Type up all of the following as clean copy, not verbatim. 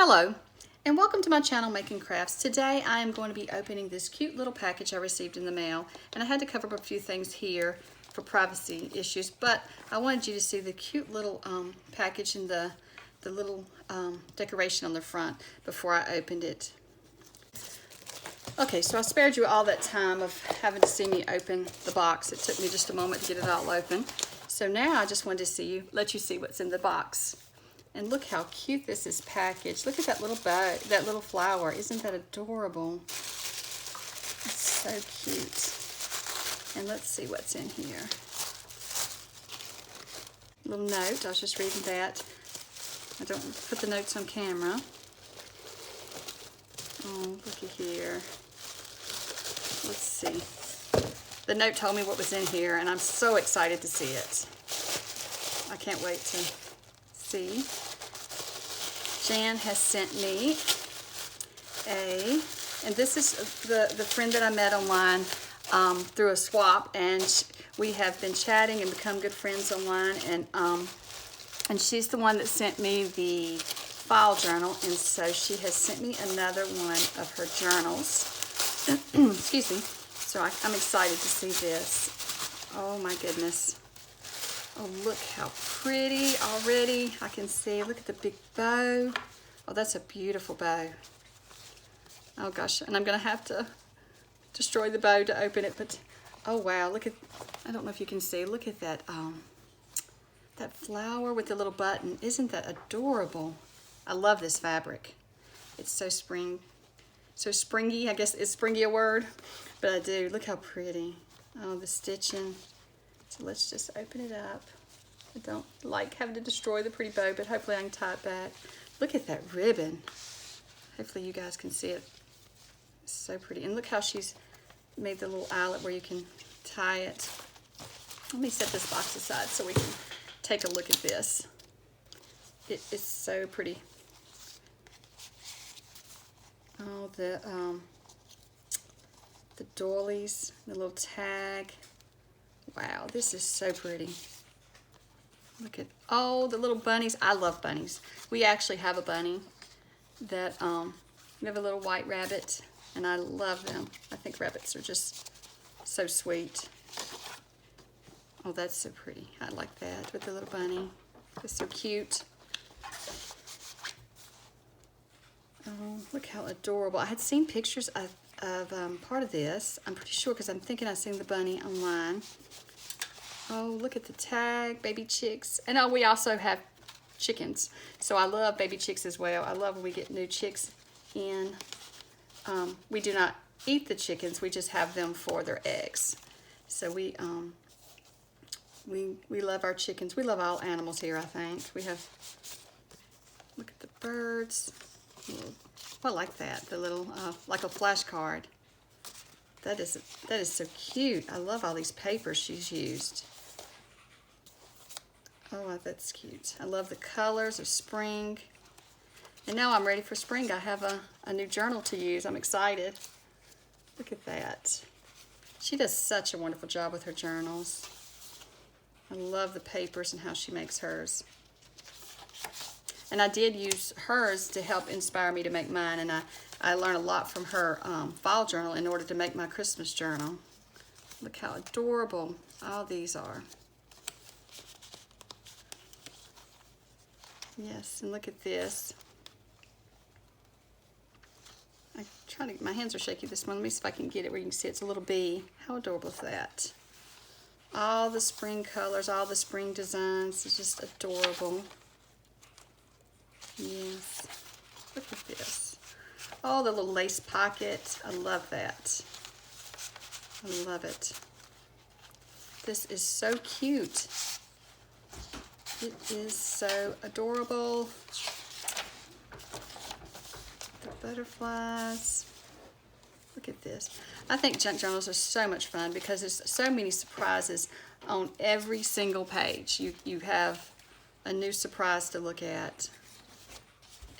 Hello, and welcome to my channel, Making Crafts. Today I am going to be opening this cute little package I received in the mail, and I had to cover up a few things here for privacy issues, but I wanted you to see the cute little package and the little decoration on the front before I opened it. Okay, so I spared you all that time of having to see me open the box. It took me just a moment to get it all open. So now I just wanted to let you see what's in the box. And look how cute this is packaged. Look at that little bow, that little flower. Isn't that adorable? It's so cute. And let's see what's in here. Little note, I was just reading that. I don't put the notes on camera. Oh, looky here. Let's see. The note told me what was in here, and I'm so excited to see it. I can't wait to see. Jan has sent me and this is the friend that I met online through a swap, and we have been chatting and become good friends online, and she's the one that sent me the file journal, and so she has sent me another one of her journals. Excuse me. So I'm excited to see this. Oh my goodness. Oh, look how pretty already. I can see, look at the big bow. Oh, that's a beautiful bow. Oh gosh, and I'm gonna have to destroy the bow to open it, but oh wow, look at, I don't know if you can see, look at that, that flower with the little button. Isn't that adorable? I love this fabric. It's so springy, I guess, is springy a word? But I do, look how pretty. Oh, the stitching. So let's just open it up. I don't like having to destroy the pretty bow, but hopefully I can tie it back. Look at that ribbon. Hopefully you guys can see it. It's so pretty. And look how she's made the little eyelet where you can tie it. Let me set this box aside so we can take a look at this. It is so pretty. Oh, the doilies, the little tag. Wow, this is so pretty. Look at, oh, the little bunnies. I love bunnies. We actually have a bunny that, we have a little white rabbit, and I love them. I think rabbits are just so sweet. Oh, that's so pretty. I like that with the little bunny. It's so cute. Oh, look how adorable. I had seen pictures of part of this. I'm pretty sure, because I'm thinking I've seen the bunny online. Oh, look at the tag, baby chicks. And oh, we also have chickens. So I love baby chicks as well. I love when we get new chicks in. We do not eat the chickens. We just have them for their eggs. So we love our chickens. We love all animals here, I think. We have, look at the birds. I like that, the little, like a flashcard. That is so cute. I love all these papers she's used. Oh, that's cute. I love the colors of spring. And now I'm ready for spring. I have a new journal to use. I'm excited. Look at that. She does such a wonderful job with her journals. I love the papers and how she makes hers. And I did use hers to help inspire me to make mine, and I learned a lot from her file journal in order to make my Christmas journal. Look how adorable all these are. Yes, and look at this. I'm trying to, my hands are shaky this one. Let me see if I can get it where you can see it's a little bee. How adorable is that? All the spring colors, all the spring designs. It's just adorable. Yes, look at this. Oh, the little lace pocket. I love that. I love it. This is so cute. It is so adorable. The butterflies. Look at this. I think junk journals are so much fun because there's so many surprises on every single page. You have a new surprise to look at.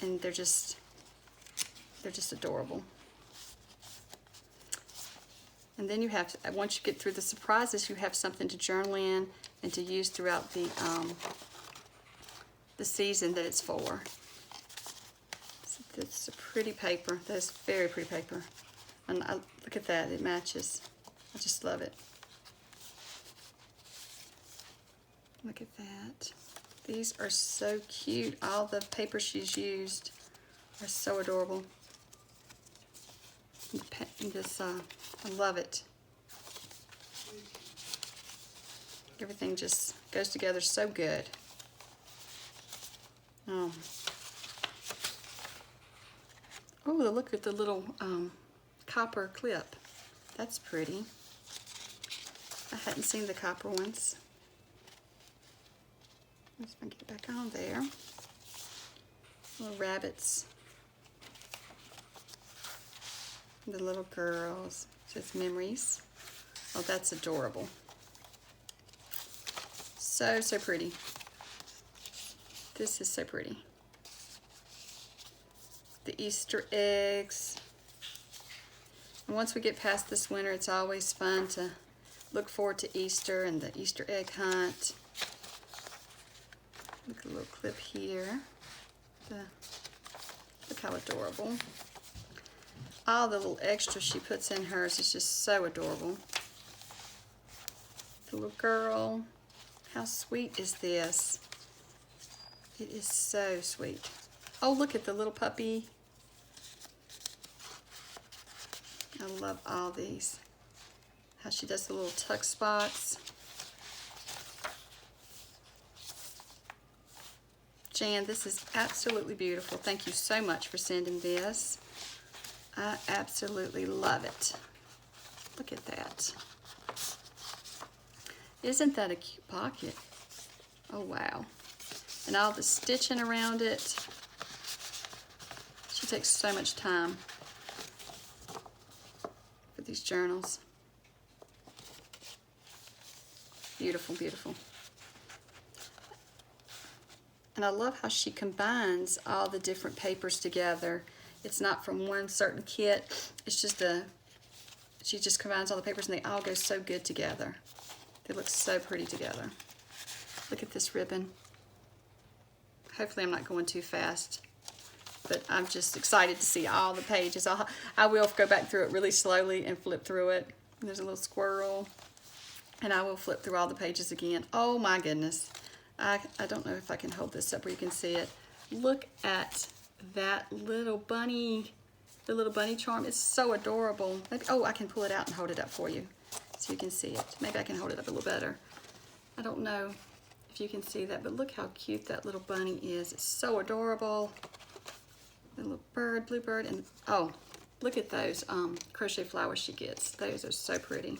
And they're just adorable. And then you have, once you get through the surprises, you have something to journal in and to use throughout the season that it's for. So It's a pretty paper. That's very pretty paper. And look at that, it matches. I just love it. Look at that. These are so cute. All the paper she's used are so adorable. I love it. Everything just goes together so good. Oh, look at the little copper clip. That's pretty. I hadn't seen the copper ones. Let's get it back on there. Little rabbits. The little girls. Just memories. Oh, that's adorable. So, so pretty. This is so pretty. The Easter eggs. And once we get past this winter, it's always fun to look forward to Easter and the Easter egg hunt. Look at the little clip here. Look how adorable. All the little extras she puts in hers is just so adorable. The little girl. How sweet is this? It is so sweet. Oh, look at the little puppy. I love all these. How she does the little tuck spots. Jan, this is absolutely beautiful. Thank you so much for sending this. I absolutely love it. Look at that. Isn't that a cute pocket? Oh, wow. And all the stitching around it. She takes so much time for these journals. Beautiful, beautiful. And I love how she combines all the different papers together. It's not from one certain kit. It's just she just combines all the papers and they all go so good together. They look so pretty together. Look at this ribbon. Hopefully I'm not going too fast, but I'm just excited to see all the pages. I will go back through it really slowly and flip through it. There's a little squirrel, and I will flip through all the pages again. Oh my goodness. I don't know if I can hold this up where you can see it. Look at that little bunny, the little bunny charm. It's so adorable. Maybe, oh, I can pull it out and hold it up for you so you can see it. Maybe I can hold it up a little better. I don't know if you can see that, but look how cute that little bunny is. It's so adorable. The little bird, bluebird, and oh, look at those crochet flowers she gets. Those are so pretty.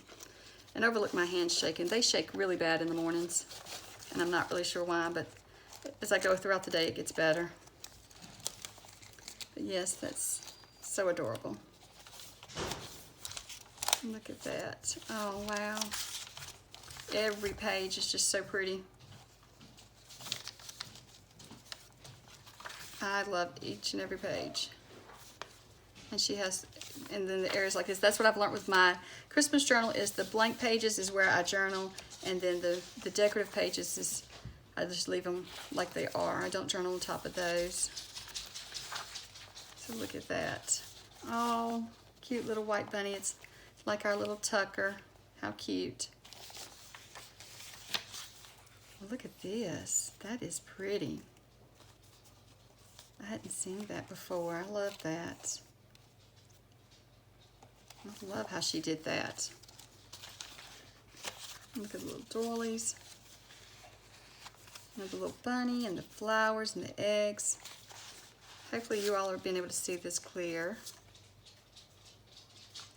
And overlook my hands shaking. They shake really bad in the mornings, and I'm not really sure why, but as I go throughout the day, it gets better. But yes, that's so adorable. Look at that. Oh, wow. Every page is just so pretty. I love each and every page. And she has, and then the areas like this. That's what I've learned with my Christmas journal is the blank pages is where I journal, and then the decorative pages is, I just leave them like they are. I don't journal on top of those. So look at that. Oh, cute little white bunny. It's like our little Tucker. How cute. Look at this. That is pretty. I hadn't seen that before. I love that. I love how she did that. Look at the little doilies. There's the little bunny and the flowers and the eggs. Hopefully you all are being able to see this clear.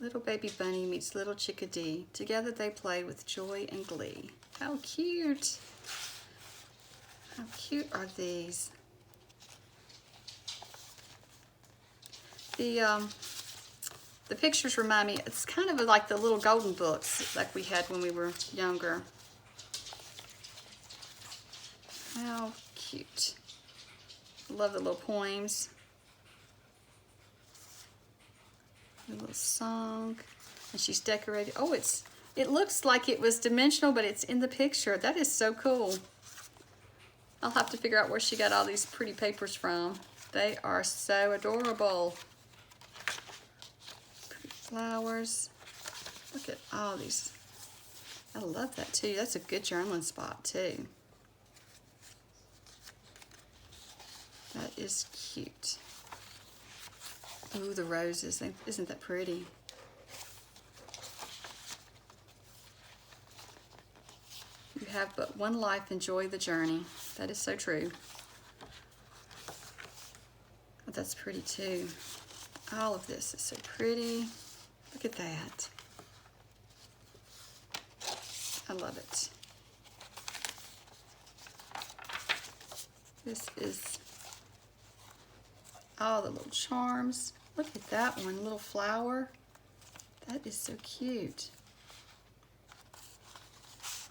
Little baby bunny meets little chickadee. Together they play with joy and glee. How cute! How cute are these? The pictures remind me, it's kind of like the little golden books like we had when we were younger. How cute. I love the little poems. A little song. And she's decorated. Oh, it looks like it was dimensional, but it's in the picture. That is so cool. I'll have to figure out where she got all these pretty papers from. They are so adorable. Pretty flowers. Look at all these. I love that too. That's a good journaling spot too. That is cute. Ooh, the roses. Isn't that pretty? You have but one life. Enjoy the journey. That is so true. But that's pretty too. All of this is so pretty. Look at that. I love it. This is all the little charms. Look at that one, little flower. That is so cute.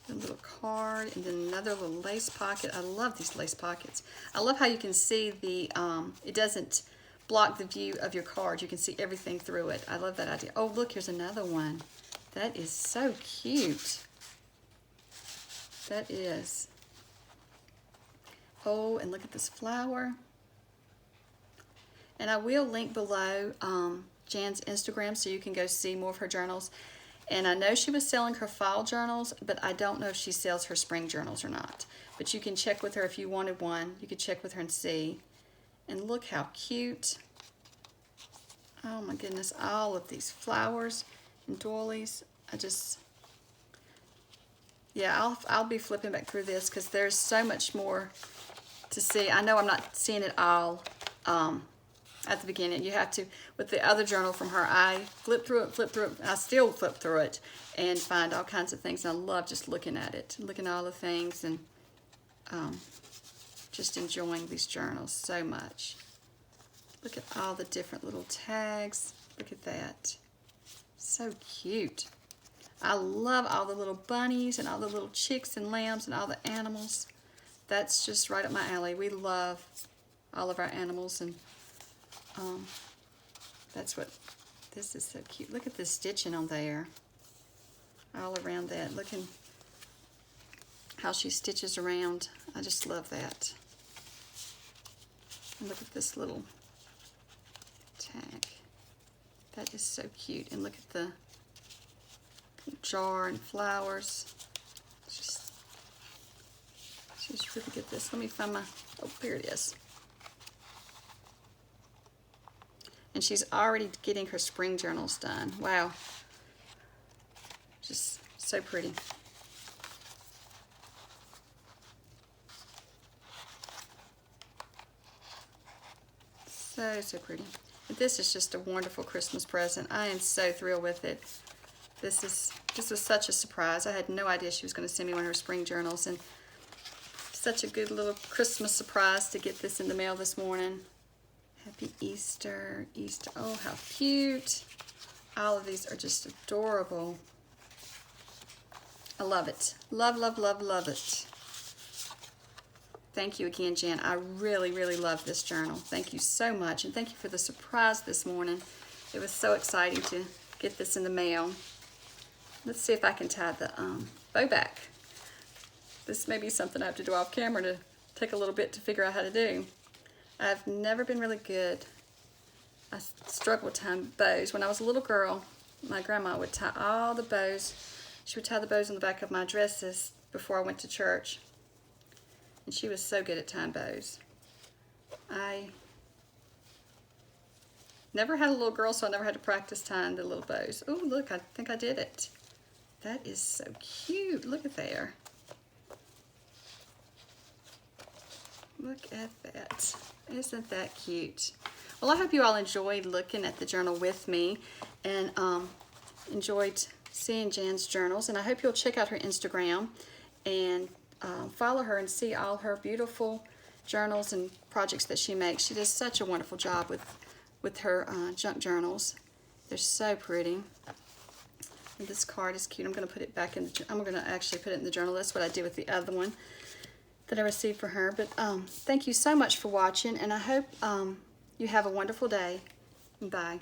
A little card, and then another little lace pocket. I love these lace pockets. I love how you can see the, it doesn't block the view of your card. You can see everything through it. I love that idea. Oh, look, here's another one. That is so cute. That is. Oh, and look at this flower. And I will link below Jan's Instagram so you can go see more of her journals. And I know she was selling her fall journals, but I don't know if she sells her spring journals or not. But you can check with her if you wanted one. You could check with her and see. And look how cute. Oh my goodness, all of these flowers and doilies. Yeah, I'll be flipping back through this because there's so much more to see. I know I'm not seeing it all at the beginning. You have to, with the other journal from her, I flip through it, and I still flip through it and find all kinds of things. And I love just looking at it, looking at all the things, and just enjoying these journals so much. Look at all the different little tags. Look at that. So cute. I love all the little bunnies and all the little chicks and lambs and all the animals. That's just right up my alley. We love all of our animals, and that's what, this is so cute. Look at the stitching on there. All around that. Look at how she stitches around. I just love that. And look at this little tag. That is so cute. And look at the jar and flowers. She's really good at this. Let me find my, oh, here it is. And she's already getting her spring journals done. Wow. Just so pretty. So pretty. But this is just a wonderful Christmas present. I am so thrilled with it. This was such a surprise. I had no idea she was going to send me one of her spring journals, and such a good little Christmas surprise to get this in the mail this morning. Happy Easter, Easter. Oh, how cute. All of these are just adorable. I love it. Love, love, love, love it. Thank you again, Jan. I really, really love this journal. Thank you so much, and thank you for the surprise this morning. It was so exciting to get this in the mail. Let's see if I can tie the bow back. This may be something I have to do off camera to take a little bit to figure out how to do. I've never been really good. I struggle with tying bows. When I was a little girl, my grandma would tie all the bows. She would tie the bows on the back of my dresses before I went to church. And she was so good at tying bows. I never had a little girl, so I never had to practice tying the little bows. Oh, look, I think I did it. That is so cute. Look at there. Look at that. Isn't that cute? Well, I hope you all enjoyed looking at the journal with me, and enjoyed seeing Jan's journals. And I hope you'll check out her Instagram and follow her and see all her beautiful journals and projects that she makes. She does such a wonderful job with her junk journals. They're so pretty. And this card is cute. I'm going to put it back in I'm going to actually put it in the journal. That's what I did with the other one that I received for her. But thank you so much for watching, and I hope you have a wonderful day. Bye.